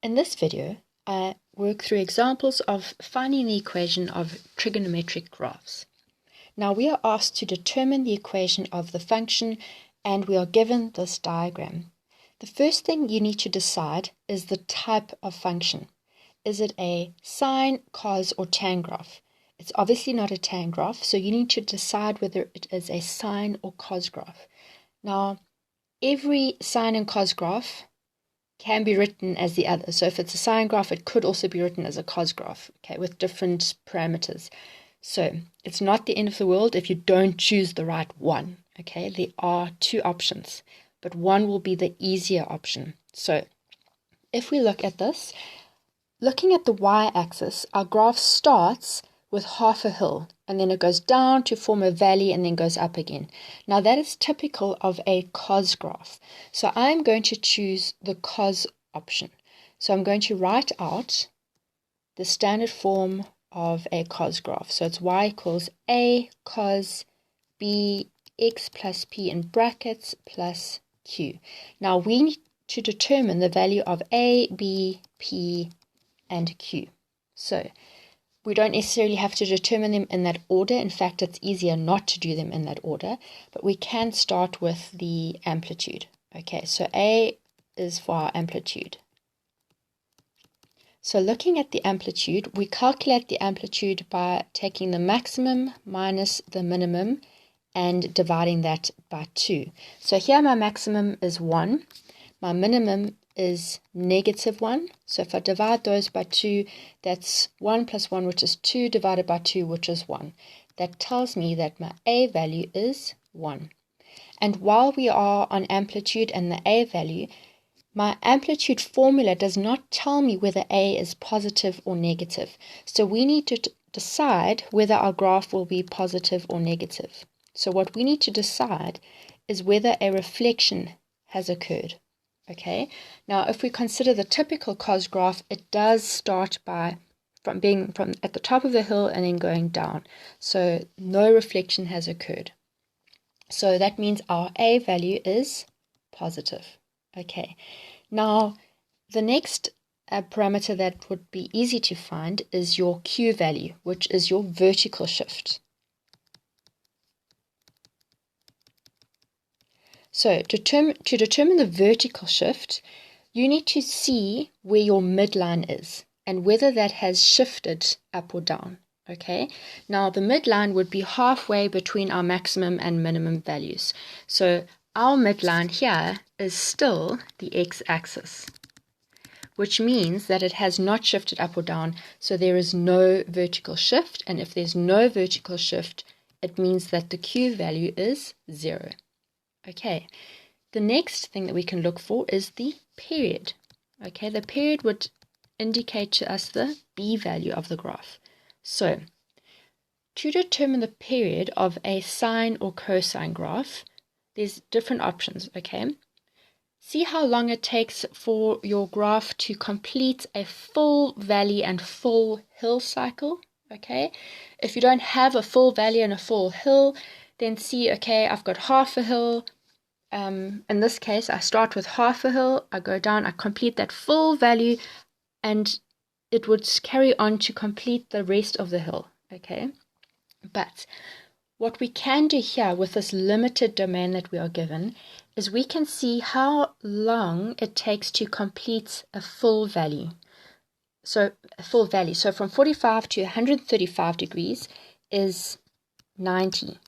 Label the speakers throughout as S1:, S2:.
S1: In this video, I work through examples of finding the equation of trigonometric graphs. Now we are asked to determine the equation of the function and we are given this diagram. The first thing you need to decide is the type of function. Is it a sine, cos, or tan graph? It's obviously not a tan graph, so you need to decide whether it is a sine or cos graph. Now, every sine and cos graph can be written as the other. So if it's a sine graph, it could also be written as a cos graph, okay, with different parameters. So it's not the end of the world if you don't choose the right one, okay? There are two options, but one will be the easier option. So if we look at this, looking at the y-axis, our graph starts with half a hill, and then it goes down to form a valley and then goes up again. Now that is typical of a cos graph. So I'm going to choose the cos option. So I'm going to write out the standard form of a cos graph. So it's y equals a cos b x plus p in brackets plus q. Now we need to determine the value of a, b, p, and q. So we don't necessarily have to determine them in that order. In fact, it's easier not to do them in that order, but we can start with the amplitude. Okay, so A is for our amplitude. So looking at the amplitude, we calculate the amplitude by taking the maximum minus the minimum and dividing that by 2. So here my maximum is 1, my minimum is -1. So if I divide those by 2, that's 1 plus 1, which is 2, divided by 2, which is 1. That tells me that my A value is 1. And while we are on amplitude and the A value, my amplitude formula does not tell me whether A is positive or negative. So we need to decide whether our graph will be positive or negative. So what we need to decide is whether a reflection has occurred. Okay, now if we consider the typical cos graph, it does start from at the top of the hill and then going down. So no reflection has occurred. So that means our A value is positive. Okay, now the next parameter that would be easy to find is your Q value, which is your vertical shift. So to determine the vertical shift, you need to see where your midline is and whether that has shifted up or down. Okay, now the midline would be halfway between our maximum and minimum values. So our midline here is still the x-axis, which means that it has not shifted up or down. So there is no vertical shift. And if there's no vertical shift, it means that the Q value is 0. Okay, the next thing that we can look for is the period. Okay, the period would indicate to us the B value of the graph. So, to determine the period of a sine or cosine graph, there's different options, okay? See how long it takes for your graph to complete a full valley and full hill cycle, okay? If you don't have a full valley and a full hill, then see, okay, I've got half a hill. In this case, I start with half a hill, I go down, I complete that full value, and it would carry on to complete the rest of the hill, okay? But what we can do here with this limited domain that we are given is we can see how long it takes to complete a full valley. So from 45 to 135 degrees is 90.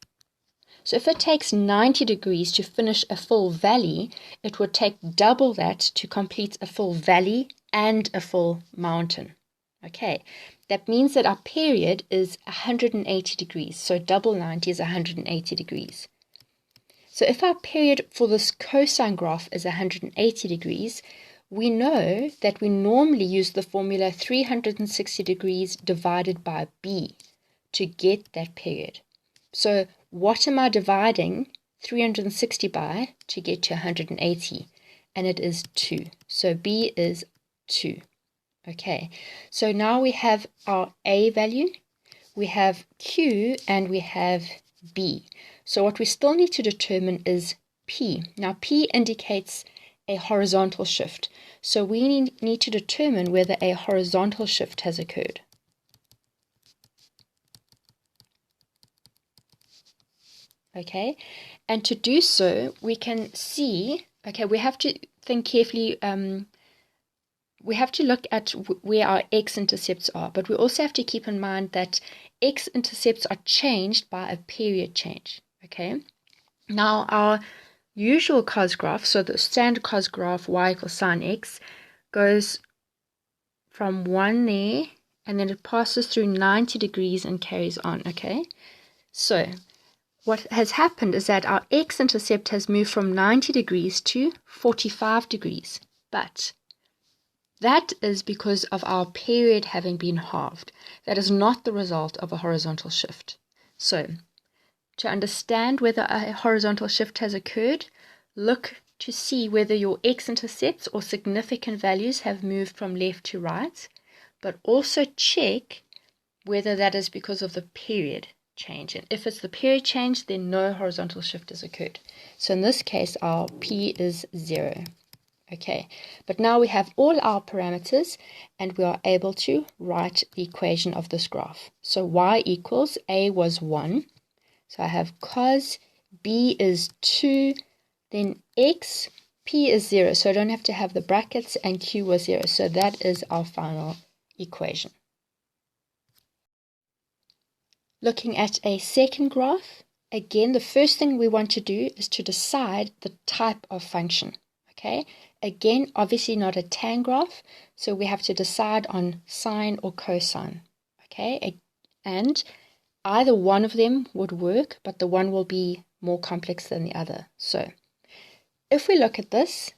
S1: So if it takes 90 degrees to finish a full valley, it would take double that to complete a full valley and a full mountain. Okay, that means that our period is 180 degrees. So double 90 is 180 degrees. So if our period for this cosine graph is 180 degrees, we know that we normally use the formula 360 degrees divided by B to get that period. So what am I dividing 360 by to get to 180? And it is 2. So B is 2. Okay, so now we have our A value, we have Q, and we have B. So what we still need to determine is P. Now P indicates a horizontal shift. So we need to determine whether a horizontal shift has occurred. Okay, and to do so, we can see, okay, we have to think carefully, we have to look at where our x-intercepts are, but we also have to keep in mind that x-intercepts are changed by a period change, okay? Now, our usual cos graph, so the standard cos graph y equals sine x, goes from 1 there, and then it passes through 90 degrees and carries on, okay? So, what has happened is that our x-intercept has moved from 90 degrees to 45 degrees, but that is because of our period having been halved. That is not the result of a horizontal shift. So, to understand whether a horizontal shift has occurred, look to see whether your x-intercepts or significant values have moved from left to right, but also check whether that is because of the period change. And if it's the period change, then no horizontal shift has occurred. So in this case, our p is 0. Okay, but now we have all our parameters and we are able to write the equation of this graph. So y equals, a was 1. So I have cos, b is 2, then x, p is 0. So I don't have to have the brackets, and q was 0. So that is our final equation. Looking at a second graph, again, the first thing we want to do is to decide the type of function. Okay, again, obviously not a tan graph, so we have to decide on sine or cosine. Okay, and either one of them would work, but the one will be more complex than the other. So if we look at this,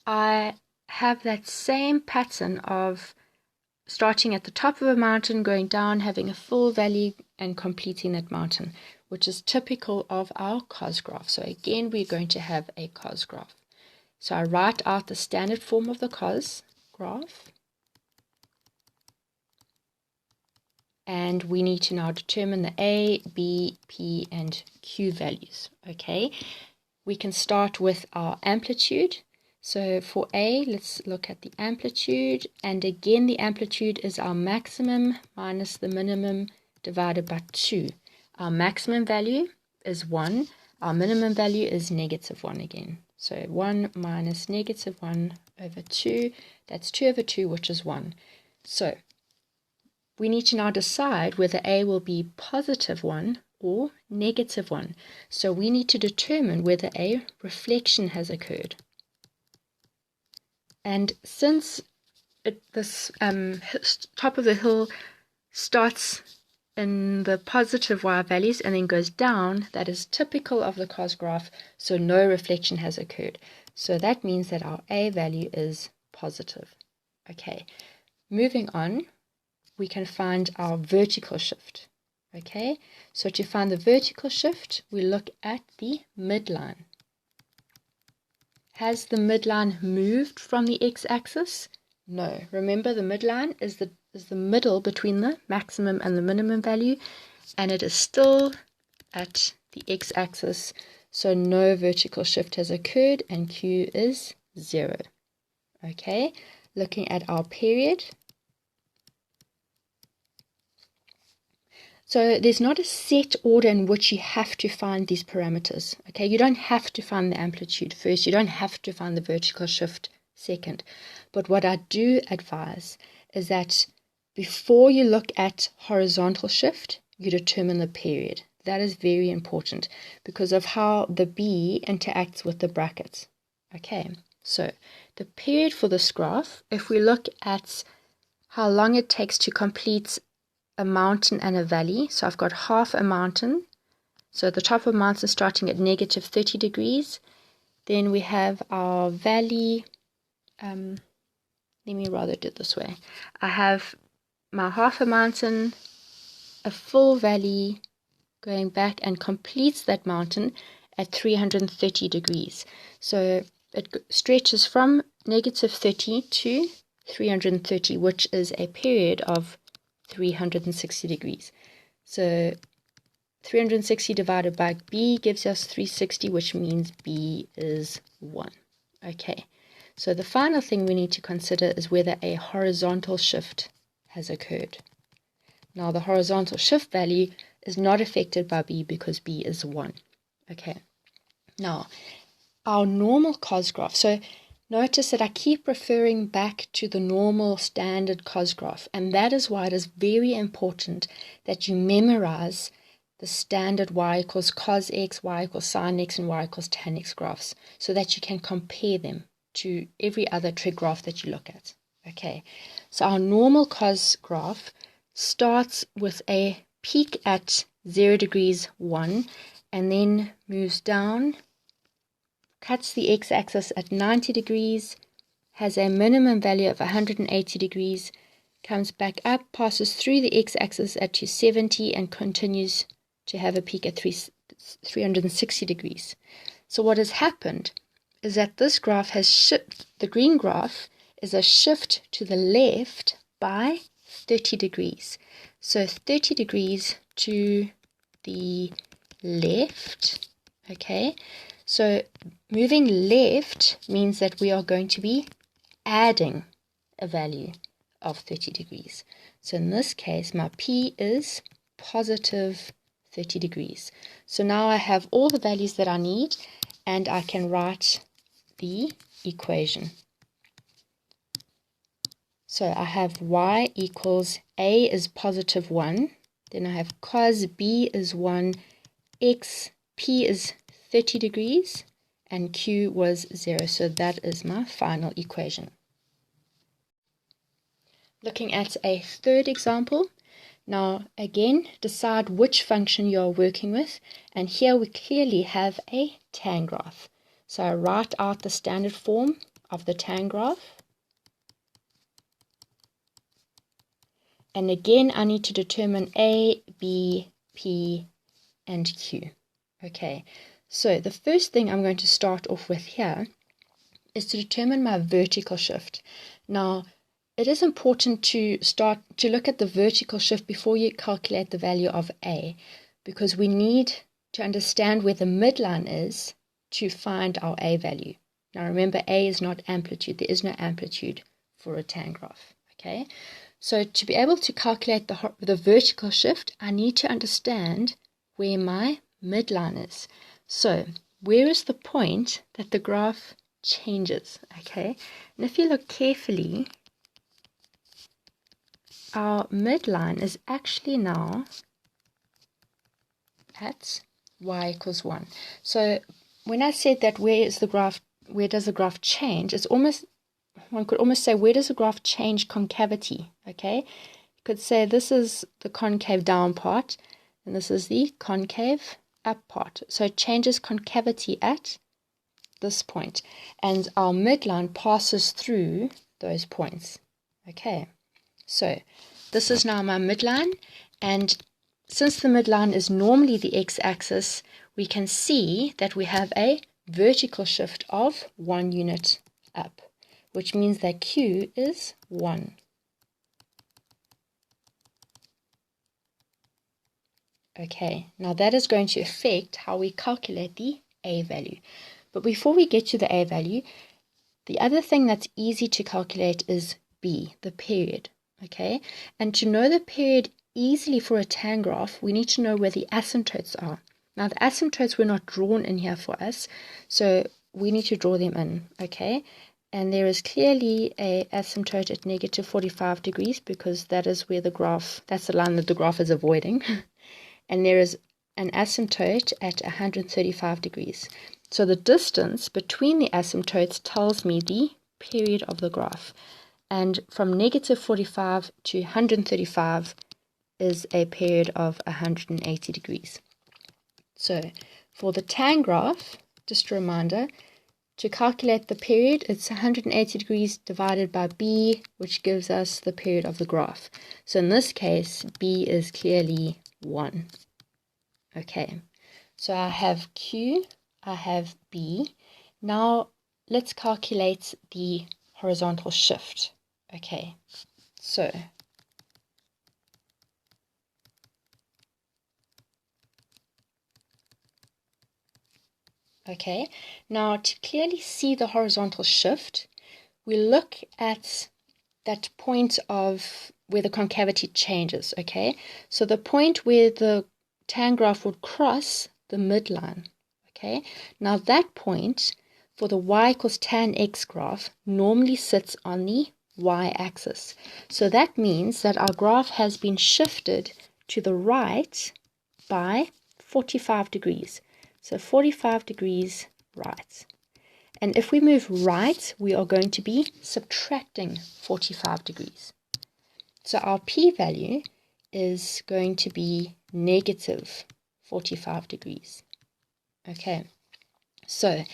S1: I have that same pattern of starting at the top of a mountain, going down, having a full valley, and completing that mountain, which is typical of our cos graph. So again, we're going to have a cos graph. So I write out the standard form of the cos graph. And we need to now determine the A, B, P, and Q values. Okay, we can start with our amplitude. So for A, let's look at the amplitude. And again, the amplitude is our maximum minus the minimum divided by 2. Our maximum value is 1. Our minimum value is -1 again. So 1 minus -1 over 2. That's 2 over 2, which is 1. So we need to now decide whether A will be +1 or -1. So we need to determine whether a reflection has occurred. And since this top of the hill starts in the positive y values and then goes down, that is typical of the cos graph, so no reflection has occurred. So that means that our A value is positive. Okay, moving on, we can find our vertical shift. Okay, so to find the vertical shift, we look at the midline. Has the midline moved from the x-axis? No. Remember, the midline is the middle between the maximum and the minimum value, and it is still at the x-axis, so no vertical shift has occurred, and Q is 0. Okay, looking at our period. So there's not a set order in which you have to find these parameters. Okay, you don't have to find the amplitude first. You don't have to find the vertical shift second. But what I do advise is that before you look at horizontal shift, you determine the period. That is very important because of how the B interacts with the brackets. Okay, so the period for this graph, if we look at how long it takes to complete a mountain and a valley. So I've got half a mountain. So the top of the mountain starting at -30 degrees. Then we have our valley. Let me rather do it this way. I have my half a mountain, a full valley going back and completes that mountain at 330 degrees. So it stretches from -30 to 330, which is a period of 360 degrees. So 360 divided by B gives us 360, which means B is 1. Okay, So the final thing we need to consider is whether a horizontal shift has occurred. Now the horizontal shift value is not affected by B because B is 1. Okay. Now, our normal cos graph. So notice that I keep referring back to the normal standard cos graph, and that is why it is very important that you memorize the standard y equals cos x, y equals sin x, and y equals tan x graphs, so that you can compare them to every other trig graph that you look at. Okay, so our normal cos graph starts with a peak at 0 degrees 1, and then moves down, cuts the x-axis at 90 degrees, has a minimum value of 180 degrees, comes back up, passes through the x-axis at 270, and continues to have a peak at 360 degrees. So what has happened is that this graph has shifted. The green graph is a shift to the left by 30 degrees. So 30 degrees to the left. Okay, so moving left means that we are going to be adding a value of 30 degrees. So in this case, my P is positive 30 degrees. So now I have all the values that I need, and I can write the equation. So I have y equals A is positive 1, then I have cos B is 1, x, P is 30 degrees, and Q was 0. So that is my final equation. Looking at a third example. Now again, decide which function you are working with, and here we clearly have a tan graph. So I write out the standard form of the tan graph. And again, I need to determine A, B, P, and Q. Okay, so the first thing I'm going to start off with here is to determine my vertical shift. Now, it is important to start to look at the vertical shift before you calculate the value of A, because we need to understand where the midline is to find our A value. Now remember, A is not amplitude. There is no amplitude for a tan graph. Okay, so to be able to calculate the vertical shift, I need to understand where my midline is. So where is the point that the graph changes? Okay, and if you look carefully, our midline is actually now at y equals 1. So when I said that where does the graph change, it's almost, one could almost say, where does the graph change concavity? Okay, you could say this is the concave down part, and this is the concave up part. So it changes concavity at this point, and our midline passes through those points. Okay, so this is now my midline, and since the midline is normally the x-axis, we can see that we have a vertical shift of 1 unit up, which means that Q is 1. Okay, now that is going to affect how we calculate the A value. But before we get to the A value, the other thing that's easy to calculate is B, the period. Okay, and to know the period easily for a tan graph, we need to know where the asymptotes are. Now the asymptotes were not drawn in here for us, so we need to draw them in. Okay, and there is clearly a asymptote at negative 45 degrees, because that is where the graph, that's the line that the graph is avoiding. And there is an asymptote at 135 degrees. So the distance between the asymptotes tells me the period of the graph. And from negative 45 to 135 is a period of 180 degrees. So for the tan graph, just a reminder, to calculate the period, it's 180 degrees divided by B, which gives us the period of the graph. So in this case, B is clearly 1. Okay, so I have Q, I have B. Now let's calculate the horizontal shift. Okay, so now to clearly see the horizontal shift, we look at that point of where the concavity changes, okay? So the point where the tan graph would cross the midline, okay? Now that point for the y equals tan x graph normally sits on the y-axis. So that means that our graph has been shifted to the right by 45 degrees. So 45 degrees right. And if we move right, we are going to be subtracting 45 degrees. So our p-value is going to be negative 45 degrees. Okay, so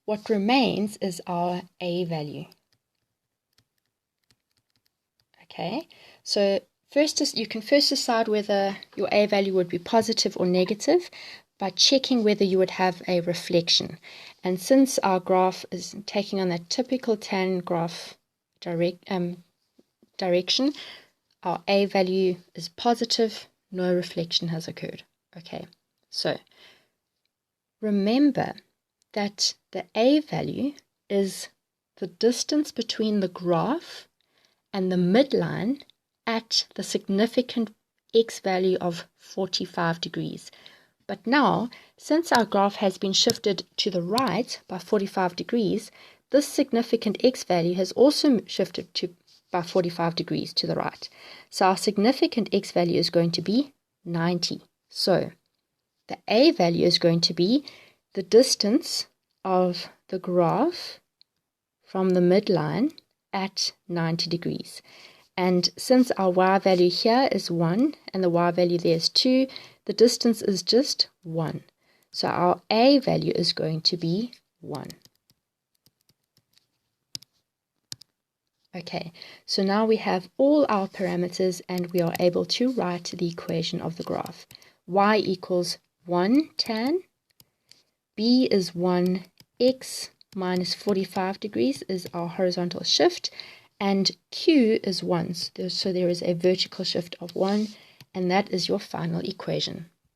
S1: what remains is our a value. Okay, so you can first decide whether your a value would be positive or negative by checking whether you would have a reflection. And since our graph is taking on that typical tan graph direction, our a value is positive, no reflection has occurred. Okay, so remember that the a value is the distance between the graph and the midline at the significant x value of 45 degrees. But now, since our graph has been shifted to the right by 45 degrees, this significant x value has also shifted by 45 degrees to the right. So our significant x value is going to be 90. So the a value is going to be the distance of the graph from the midline at 90 degrees. And since our y value here is 1 and the y value there is 2, the distance is just 1. So our a value is going to be 1. Okay, so now we have all our parameters and we are able to write the equation of the graph. Y equals 1 tan, b is 1, x minus 45 degrees is our horizontal shift, and q is 1. So there is a vertical shift of 1, and that is your final equation.